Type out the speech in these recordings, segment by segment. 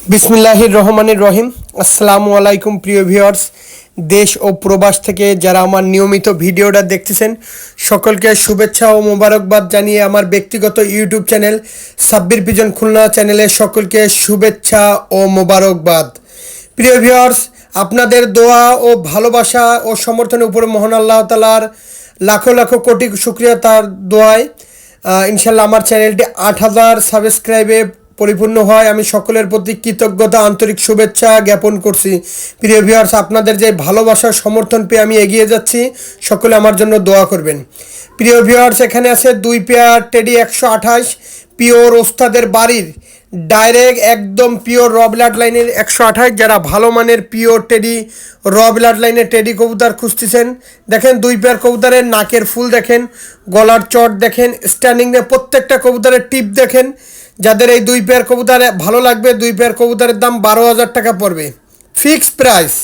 বিসমিল্লাহির রহমানির রহিম। আসসালামু আলাইকুম প্রিয় ভিউয়ার্স, দেশ ও প্রবাস থেকে যারা আমার নিয়মিত ভিডিওটা দেখতেছেন সকলকে শুভেচ্ছা ও মোবারকবাদ জানিয়ে আমার ব্যক্তিগত YouTube channel Sabbir pigeon Khulna চ্যানেলে সকলকে শুভেচ্ছা ও মোবারকবাদ। প্রিয় ভিউয়ার্স, আপনাদের দোয়া ও ভালোবাসা ও সমর্থনের উপরে মহান আল্লাহ তাআলার লাখো লাখো কোটি শুকরিয়া তার দোয়ায় ইনশাল্লাহ আমার চ্যানেলটি ৮,০০০ সাবস্ক্রাইবে পরিপূর্ণ হয়। আমি সকলের প্রতি কৃতজ্ঞতা আন্তরিক শুভেচ্ছা জ্ঞাপন করছি। প্রিয় ভিউয়ার্স, আপনাদের যে ভালোবাসার সমর্থন পেয়ে আমি এগিয়ে যাচ্ছি, সকলে আমার জন্য দোয়া করবেন। প্রিয় ভিউয়ার্স, এখানে আছে 2 পেয়ার টেডি 128 পিওর ওস্তাদের বাড়ির ডাইরেক্ট একদম পিওর র ব্লাড লাইনের 128। যারা ভালো মানের পিওর টেডি র ব্লাড লাইনের টেডি কবুতর খুঁজতেছেন, দেখেন 2 পেয়ার কবুতরের নাকের ফুল দেখেন, গলার চট দেখেন, স্ট্যান্ডিং প্রত্যেকটা কবুতরের টিপ দেখেন। যাদের এই 2 পেয়ার কবুতর ভালো লাগবে, 2 পেয়ার কবুতরের দাম 12,000 টাকা পড়বে, ফিক্সড প্রাইস।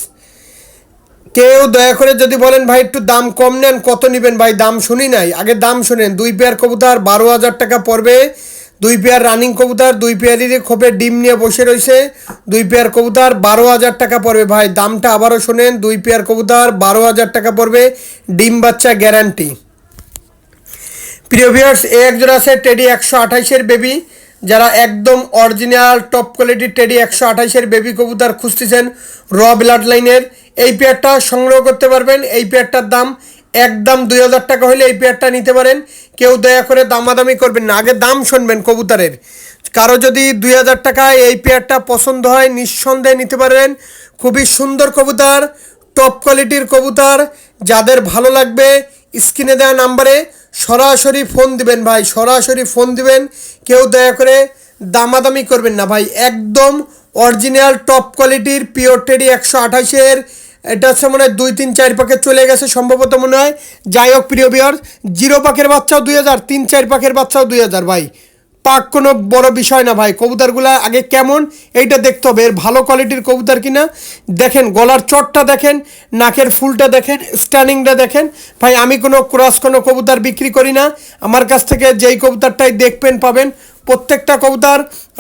কেউ দয়া করে যদি বলেন ভাই একটু দাম কম নেন, কত নেবেন ভাই? দাম শুনি নাই, আগে দাম শুনেন। 2 পেয়ার কবুতর 12,000 টাকা পড়বে। 2 পেয়ার রানিং কবুতর, 2 পেয়ারেরই খোপে ডিম নিয়ে বসে রয়েছে। 2 পেয়ার কবুতর 12,000 টাকা পড়বে ভাই। দামটা আবারও শোনেন, 2 পেয়ার কবুতর 12,000 টাকা পড়বে, ডিম বাচ্চা গ্যারান্টি। প্রিয় ভিউয়ার্স, এই একজোড়া আছে টেডি 128-এর বেবি। যারা একদম অরিজিনাল টপ কোয়ালিটির টেডি 128-এর বেবি কবুতর খুঁজতেছেন র ব্লাড লাইনের, এই পেয়ারটা সংগ্রহ করতে পারবেন। এই পেয়ারটার দাম একদম 2,000 টাকা হলে এই পেয়ারটা নিতে পারেন। কেউ দয়া করে দামাদামি করবেন না, আগে দাম শুনবেন কবুতরের। কারো যদি 2,000 টাকায় এই পেয়ারটা পছন্দ হয় নিঃসন্দেহে নিতে পারেন। খুবই সুন্দর কবুতর, টপ কোয়ালিটির কবুতর। যাদের ভালো লাগবে স্ক্রিনে দেওয়া নাম্বারে সরাসরি ফোন দিবেন ভাই, সরাসরি ফোন দিবেন। কেউ দয়া করে দামাদামি করবেন না ভাই। একদম অরিজিনাল টপ কোয়ালিটির পিওর টেডি 128-এর। এটা হচ্ছে মনে হয় 2, 3, 4 পাখের চলে গেছে সম্ভবত মনে হয়। যাই হোক প্রিয় ভিউয়ার্স, 0 পাখের বাচ্চাও 2,000, 3, 4 পাখের বাচ্চাও 2,000 ভাই। পাক কোনো বড় বিষয় না ভাই। কবুতরগুলো আগে কেমন এইটা দেখতে হবে, এর ভালো কোয়ালিটির কবুতর কিনা। দেখেন গলার চটটা দেখেন, নাকের ফুলটা দেখেন, স্ট্যান্ডিংটা দেখেন ভাই। আমি কোনো ক্রস কোনো কবুতর বিক্রি করি না। আমার কাছ থেকে যেই কবুতরটাই দেখবেন পাবেন, প্রত্যেকটা কবুতর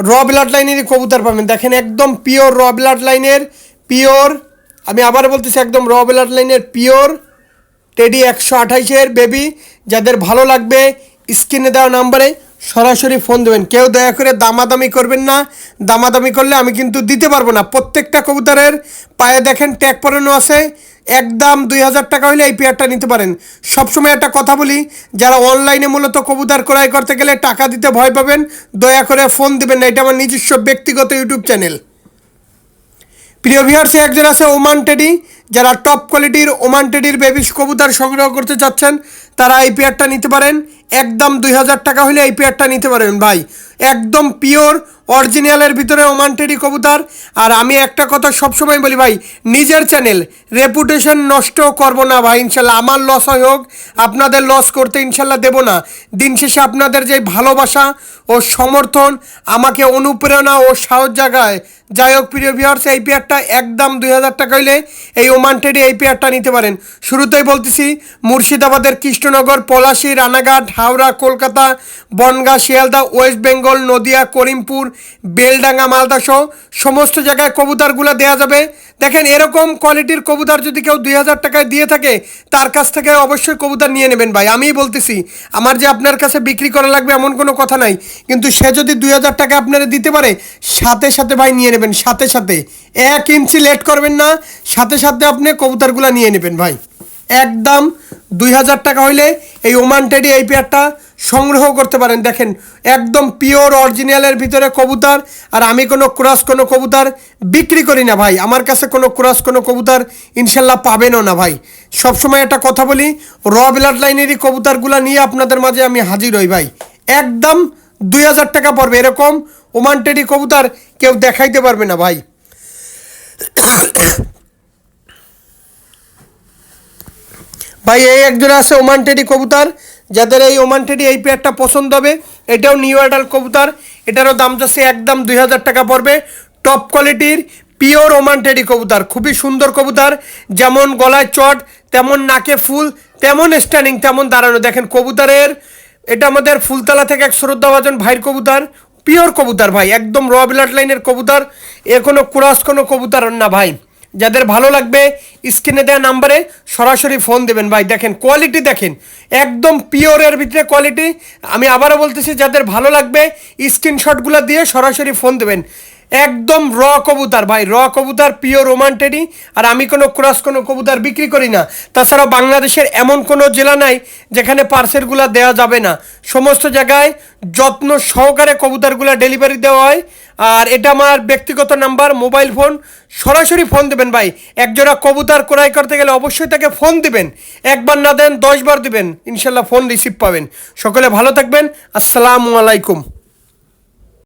র ব্লাড লাইনেরই কবুতর পাবেন। দেখেন একদম পিওর র ব্লাড লাইনের, পিওর, আমি আবার বলতেছি একদম র ব্লাড লাইনের পিওর টেডি 128-এর বেবি। যাদের ভালো লাগবে স্ক্রিনে দেওয়া নাম্বারে সরাসরি ফোন দেবেন। কেউ দয়া করে দামাদামি করবেন না, দামাদামি করলে আমি কিন্তু দিতে পারবো না। প্রত্যেকটা কবুতরের পায়ে দেখেন ট্যাগ পরানো আছে। একদম 2,000 টাকা হলে এই পেয়ারটা নিতে পারেন। সবসময় একটা কথা বলি, যারা অনলাইনে মূলত কবুতর ক্রয় করতে গেলে টাকা দিতে ভয় পাবেন, দয়া করে ফোন দেবেন না। এটা আমার নিজস্ব ব্যক্তিগত ইউটিউব চ্যানেল। প্রিয় ভিউয়ার্স, একজন আছে ওমান টেডি। যারা টপ কোয়ালিটির ওমান টেডির বেবি কবুতর সংগ্রহ করতে চাচ্ছেন তারা এই পেয়ারটা নিতে পারেন। একদম 2,000 টাকা হলে এই পেয়ারটা নিতে পারেন ভাই। একদম পিওর অরিজিনালের ভিতরে ওমান টেডি কবুতর। আর আমি একটা কথা সবসময় বলি ভাই, নিজের চ্যানেল রেপুটেশন নষ্ট করবো না ভাই। ইনশাল্লাহ আমার লস হয় হোক, আপনাদের লস করতে ইনশাল্লাহ দেবো না। দিন শেষে আপনাদের যে ভালোবাসা ও সমর্থন আমাকে অনুপ্রেরণা ও সাহস জাগায়। যাই হোক প্রিয় ভিউয়ার্স, এই পেয়ারটা একদম 2,000 টাকা হইলে এই ওমান টেডি এই পেয়ারটা নিতে পারেন। শুরুতেই বলতেছি, মুর্শিদাবাদের কৃষ্ণনগর, পলাশী, রানাঘাট, হাওড়া, কলকাতা, বনগাঁ, শিয়ালদা, ওয়েস্ট বেঙ্গল, নদিয়া, করিমপুর, বেলডাঙ্গা, মালদা সহ সমস্ত জায়গায় কবুতরগুলো দেওয়া যাবে। দেখেন এরকম কোয়ালিটির কবুতর যদি কেউ 2,000 টাকায় দিয়ে থাকে তার কাছ থেকে অবশ্যই কবুতর নিয়ে নেবেন ভাই। আমিই বলতেছি, আমার যে আপনার কাছে বিক্রি করা লাগবে এমন কোনো কথা নাই, কিন্তু সে যদি 2,000 টাকা আপনারা দিতে পারে সাথে সাথে ভাই নিয়ে নেবেন। সাথে সাথে 1 ইঞ্চি লেট করবেন না, সাথে সাথে আপনি কবুতরগুলো নিয়ে নেবেন ভাই। একদম 2,000 টাকা হইলে এই ওমান টেডি এই পেয়ারটা সংগ্রহ করতে পারেন। দেখেন একদম পিওর অরিজিনালের ভিতরে কবুতর। আর আমি কোনো ক্রস কোনো কবুতর বিক্রি করি না ভাই। আমার কাছে কোনো ক্রস কোনো কবুতর ইনশাল্লাহ পাবেনও না ভাই। সবসময় একটা কথা বলি, র ব্লাড লাইনেরই কবুতরগুলো নিয়ে আপনাদের মাঝে আমি হাজির হই ভাই। একদম 2,000 টাকা পড়বে, এরকম ওমান টেডি কবুতর কেউ দেখাইতে পারবে না ভাই। ভাই এই একজোড়া আছে ওমান টেডি কবুতর। যাদের এই ওমান টেডি এই পেয়ারটা পছন্দ হবে, এটাও নিউ অ্যাডাল্ট কবুতর। এটারও দাম যাচ্ছে একদম 2,000 টাকা পড়বে। টপ কোয়ালিটির পিওর ওমান টেডি কবুতর, খুবই সুন্দর কবুতর। যেমন গলায় চট, তেমন নাকে ফুল, তেমন স্ট্যান্ডিং, তেমন দাঁড়ানো। দেখেন কবুতরের, এটা আমাদের ফুলতলা থেকে এক শ্রদ্ধাভাজন ভাইয়ের কবুতর। পিওর কবুতর ভাই, একদম র ব্লাড লাইনের কবুতর, এ কোনো ক্রস কোনো কবুতর না ভাই। যাদের ভালো লাগবে স্ক্রিনে দেওয়া নাম্বারে সরাসরি ফোন দেবেন ভাই। দেখেন কোয়ালিটি, দেখেন একদম পিওরের ভিতরে কোয়ালিটি। আমি আবারও বলতেছি, যাদের ভালো লাগবে স্ক্রিনশটগুলো দিয়ে সরাসরি ফোন দেবেন। একদম র কবুতর ভাই, র কবুতর, পিওর রোমান্টেডি। আর আমি কোনো ক্রস কোনো কবুতর বিক্রি করি না। তাছাড়াও বাংলাদেশের এমন কোনো জেলা নাই যেখানে পার্সেলগুলো দেওয়া যাবে না। সমস্ত জায়গায় যত্ন সহকারে কবুতরগুলো ডেলিভারি দেওয়া হয়। আর এটা আমার ব্যক্তিগত নাম্বার, মোবাইল ফোন, সরাসরি ফোন দেবেন ভাই। একজোড়া কবুতর ক্রয় করতে গেলে অবশ্যই তাকে ফোন দিবেন। একবার না দেন 10 বার দিবেন, ইনশাল্লাহ ফোন রিসিভ পাবেন। সকলে ভালো থাকবেন, আসসালামু আলাইকুম।